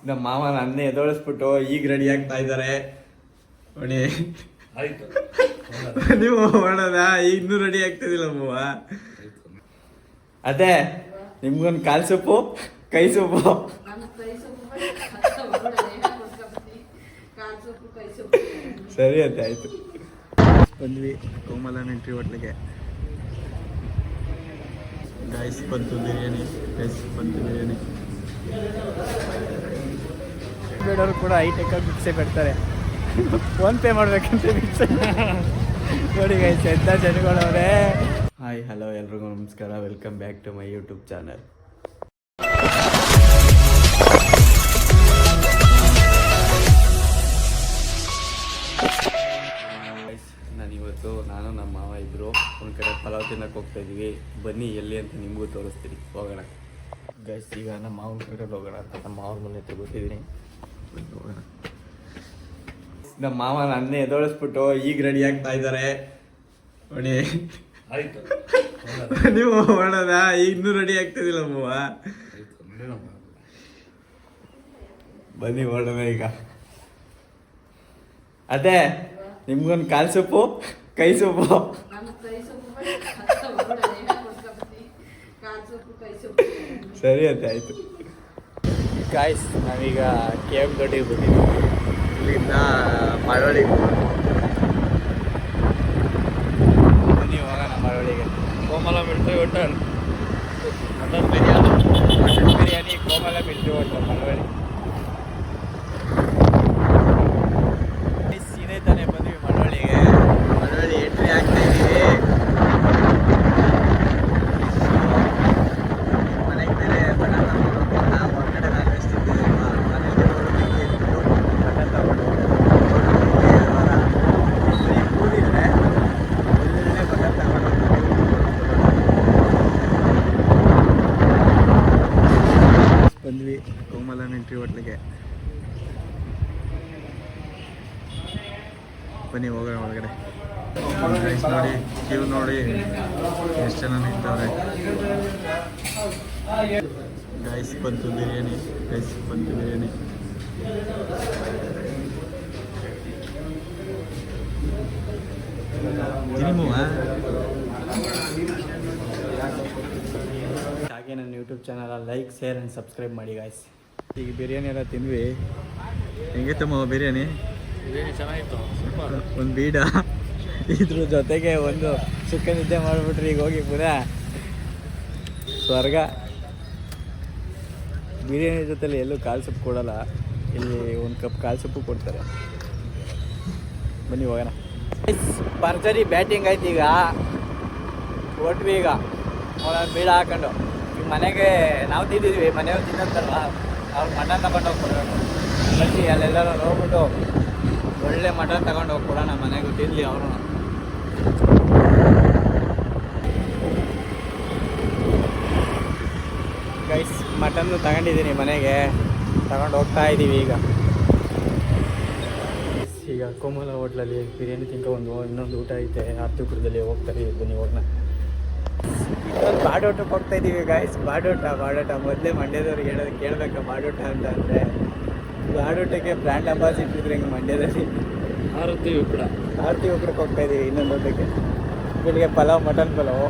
ನಮ್ಮ ಮಾವ ನನ್ನೇ ಎದೋಳಿಸ್ಬಿಟ್ಟು ಈಗ ರೆಡಿ ಆಗ್ತಾ ಇದ್ದಾರೆ ನೋಡಿ. ನೀವು ಮಾಡೋದ ಈಗ ಇನ್ನೂ ರೆಡಿ ಆಗ್ತಿದಿಲ್ಲ ಮೂವ. ಅದೇ ನಿಮ್ಗೊಂದು ಕಾಲ್ ಸೊಪ್ಪು ಕೈ ಸೊಪ್ಪು. ಸರಿ ಅಂತ ಆಯ್ತು. ಬಂದ್ವಿ ಕೋಮಲ ಮಿಲ್ಟ್ರಿ ಹೋಟ್ಲಿಗೆ. ಗೈಸ್ ಬಂತು ಬಿರಿಯಾನಿ. ಬೇಡವರು ಕೂಡ ಹೈಟೆಕ್ಕಾಗಿ ಭಿಕ್ಷೆ ಬಿಡ್ತಾರೆ. ಫೋನ್ ಪೇ ಮಾಡ್ಬೇಕಂತ ಭಿಕ್ಷೆ ನೋಡಿ ಗೈಸ್ ಎಂಥ ಜನಗಳವ್ರೆ. ಹಾಯ್ ಹಲೋ ಎಲ್ರಿಗೂ ನಮಸ್ಕಾರ. Welcome back to my YouTube channel. ನಾನಿವತ್ತು ನಾನು ನಮ್ಮ ಮಾವ ಇಬ್ಬರು ಒಂದು ಕಡೆ ಪಲಾವ್ ತಿನ್ನಕ್ಕೆ ಹೋಗ್ತಾ ಇದ್ದೀವಿ. ಬನ್ನಿ ಎಲ್ಲಿ ಅಂತ ನಿಮಗೂ ತೋರಿಸ್ತೀನಿ, ಹೋಗೋಣ ಗೈಸ್. ಈಗ ನಮ್ಮ ಮಾವನ ಕಡೆ ಹೋಗೋಣ ಅಂತ ನಮ್ಮ ಮಾವನ ಮನೆ ಹತ್ರ ಗೊತ್ತಿದ್ದೀನಿ. ಹೋಗೋಣ. ನಮ್ಮ ಮಾವ ನನ್ನೇ ಎದೋಳಿಸ್ಬಿಟ್ಟು ಈಗ ರೆಡಿ ಆಗ್ತಾ ಇದ್ದಾರೆ ನೋಡಿ. ನೀವು ಮಾಡೋದ ಈಗ ಇನ್ನೂ ರೆಡಿ ಆಗ್ತಿದಿಲ್ಲ ಮೂವ. ಬನ್ನಿ ಮಾಡೋಣ ಈಗ. ಅದೇ ನಿಮ್ಗೊಂದು ಕಾಲ್ ಸೊಪ್ಪು ಕೈ ಸೊಪ್ಪು. ಸರಿ ಅಂತ ಆಯ್ತು. ಗಾಯ್ಸ್ ನಾವೀಗ KM ದೊಡ್ಡಿಗೆ ಬಂದಿದ್ದೀವಿ. ಇಲ್ಲಿಂದ ಮಳವಳ್ಳಿಗೆ ಬನ್ನಿ ಹೋಗೋಣ. ಮಳವಳ್ಳಿಗೆ ಕೋಮಲ ಮಿಲ್ಟ್ರಿ ಹೋಟೆಲ್ ಮಟನ್ ಬಿರಿಯಾನಿ ಕೋಮಲ ಮಿಲ್ಟ್ರಿ ಹೋಟೆಲ್ ಮಳವಳ್ಳಿ. ಸೀನೆ ತಾನೇ ಬಂದ್ವಿ ಮಳವಳ್ಳಿಗೆ. ಮಳವಳ್ಳಿ ಎಂಟ್ರಿ ಆಗ್ತಾ ಇದ್ದೀವಿ. ಮನೆಗೆ ಬೇರೆ ಬಟನ್ ತಗೊಂಡು ಹೊರಗಡೆ ನಾನಿಸ್ತಿದ್ದೀವಿ. ಮನೇಲಿ ಬಟನ್ ತಗೊಂಡು ಕೂಡಿದ್ರೆ ಒಳ್ಳೆ ಬಟನ್ ತಗೊಂಡು ಬಂದ್ವಿ ಕೋಮಲ ಮಿಲ್ಟ್ರಿ ಹೋಟ್ಲಿಗೆ. ಬನ್ನಿ ಹೋಗೋಣ ಒಳಗಡೆ. ನೋಡಿ ಕ್ಯೂ ನೋಡಿ ಎಷ್ಟು ಜನ ನಿಂತವ್ರೆ. ಗೈಸ್ ಬಂತು ಬಿರಿಯಾನಿ. ಹಾಗೆ ನನ್ನ YouTube channel like share and subscribe ಮಾಡಿ ಗಾಯ್ಸ್. ಈಗ ಬಿರಿಯಾನಿ ಎಲ್ಲ ತಿಂದ್ವಿ. ಹೆಂಗಿತ್ತಮ್ಮ ಬಿರಿಯಾನಿ? ಚೆನ್ನಾಗಿತ್ತು. ಒಂದು ಬೀಡ ಇದ್ರ ಜೊತೆಗೆ ಒಂದು ಸುಕ್ಕ ನಿದ್ದೆ ಮಾಡಿಬಿಟ್ರಿ. ಈಗ ಹೋಗಿ ಪುನಃ ಸ್ವರ್ಗ. ಬಿರಿಯಾನಿ ಜೊತೆಲಿ ಎಲ್ಲೂ ಕಾಲು ಸೊಪ್ಪು ಕೊಡೋಲ್ಲ, ಇಲ್ಲಿ ಒಂದು ಕಪ್ ಕಾಲು ಸೊಪ್ಪು ಕೊಡ್ತಾರೆ. ಬನ್ನಿ ಹೋಗೋಣ. ಭರ್ಜರಿ ಬ್ಯಾಟಿಂಗ್ ಆಯ್ತು. ಈಗ ಹೊಟ್ವಿ. ಈಗ ಬೀಡ ಹಾಕೊಂಡು ಈಗ ಮನೆಗೆ ನಾವು ತಿಂದಿದ್ವಿ. ಮನೆಯವ್ರು ತಿನ್ನೋದಲ್ವ, ಅವ್ರು ಮಟನ್ ತಗೊಂಡು ಹೋಗ್ಕೊಡ್ಬೇಕು. ಬನ್ನಿ ಅಲ್ಲೆಲ್ಲರೂ ನೋಡ್ಬಿಟ್ಟು ಒಳ್ಳೆ ಮಟನ್ ತಗೊಂಡು ಹೋಗ್ಕೊಡೋಣ ಮನೆಗೂ ತಿನ್ನಲಿ ಅವರು. ಗೈಸ್ ಮಟನ್ನು ತಗೊಂಡಿದ್ದೀನಿ, ಮನೆಗೆ ತಗೊಂಡು ಹೋಗ್ತಾ ಇದ್ದೀವಿ. ಈಗ ಕೋಮಲ ಹೋಟ್ಲಲ್ಲಿ ಬಿರಿಯಾನಿ ತಿನ್ಕೊಂಡು ಇನ್ನೊಂದು ಊಟ ಐತೆ ಆರ್ತಿಪುರದಲ್ಲಿ ಹೋಗ್ತಾರೆ. ಬನ್ನಿ ಹೋಗೋಣ. ಇನ್ನೊಂದು ಬಾಡೋಟಕ್ಕೆ ಹೋಗ್ತಾ ಇದ್ದೀವಿ ಗಾಯ್ಸ್. ಬಾಡೋಟ ಮೊದಲೇ ಮಂಡ್ಯದವ್ರಿಗೆ ಹೇಳೋದು ಕೇಳಬೇಕಾ ಬಾಡೋಟ ಅಂತ ಅಂದರೆ. ಬಾಡೋಟಕ್ಕೆ ಬ್ರ್ಯಾಂಡ್ ಅಂಬಾಸಿಡರ್ ಇದ್ರೆ ಹಿಂಗೆ ಮಂಡ್ಯದಲ್ಲಿ ಆರತಿ ಉಪ್ರಕ್ಕೆ ಹೋಗ್ತಾ ಇದ್ದೀವಿ. ಇನ್ನೊಂದು ಊಟಕ್ಕೆ ಬೆಳಿಗ್ಗೆ ಪಲಾವ್, ಮಟನ್ ಪಲಾವ್,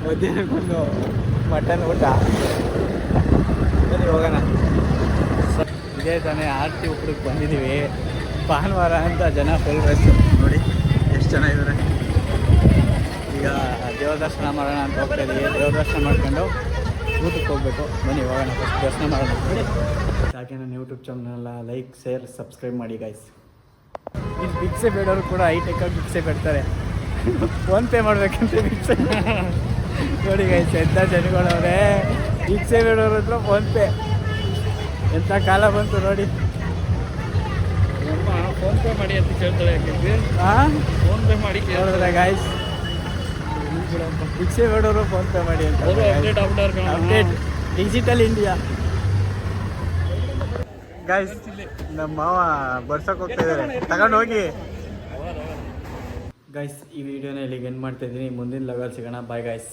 ಮಧ್ಯಾಹ್ನಕ್ಕೊಂದು ಮಟನ್ ಊಟ. ಬನ್ನಿ ಹೋಗೋಣ. ಇದೇ ತಾನೇ ಆರತಿ ಉಪ್ರಕ್ಕೆ ಬಂದಿದ್ದೀವಿ. ಭಾನುವಾರ ಅಂತ ಜನ ಫುಲ್ ರಶ್ ನೋಡಿ ಎಷ್ಟು ಜನ ಇದ್ದಾರೆ. ಈಗ ದೇವ್ರ ದರ್ಶನ ಮಾಡೋಣ ಅಂತ ಹೋಗ್ತಾ ಇದ್ದೀವಿ. ದೇವ್ರ ದರ್ಶನ ಮಾಡ್ಕೊಂಡು ಊಟಕ್ಕೆ ಹೋಗ್ಬೇಕು. ಬನ್ನಿ ಹೋಗೋಣ. ಫಸ್ಟ್ ದರ್ಶನ ಮಾಡೋಣ. ಹಾಗೆ ನನ್ನ YouTube channel like share subscribe ಮಾಡಿ ಗಾಯ್ಸ್. ಇಲ್ಲಿ ಭಿಕ್ಷೆ ಬೇಡವರು ಕೂಡ ಹೈಟೆಕ್ಕಾಗಿ ಭಿಕ್ಷೆ ಬಿಡ್ತಾರೆ. ಫೋನ್ ಪೇ ಮಾಡ್ಬೇಕಂತ ಭಿಕ್ಷೆ ನೋಡಿ ಗೈಸ್ ಎಂಥ ಜನಗಳವ್ರೆ. ಭಿಕ್ಷೆ ಬೇಡವ್ರ ಹತ್ರ ಫೋನ್ ಪೇ. ಎಂಥ ಕಾಲ ಬಂತು ನೋಡಿ. ಫೋನ್ ಪೇ ಮಾಡಿ ಅಂತ ಕೇಳ್ತಾರೆ. ಫೋನ್ ಪೇ ಮಾಡಿ ಕೇಳಿದ್ರೆ ಗಾಯ್ಸ್ ಭಿಕ್ಷೆ ಬೇಡವರು ಫೋನ್ ಪೇ ಮಾಡಿ ಅಂತ. Update digital India guys. ನಮ್ಮ ಮಾವ ಬರ್ಸಕ್ಕೆ ಹೋಗ್ತಾ ಇದ್ದಾರೆ, ತಗೊಂಡು ಹೋಗಿ ಗೈಸ್. ಈ ವಿಡಿಯೋನ ಇಲ್ಲಿಗೆ ಎಂಡ್ ಮಾಡ್ತಾ ಇದ್ದೀನಿ. ಮುಂದಿನ ಲೆವೆಲ್ ಸಿಗೋಣ. Bye guys.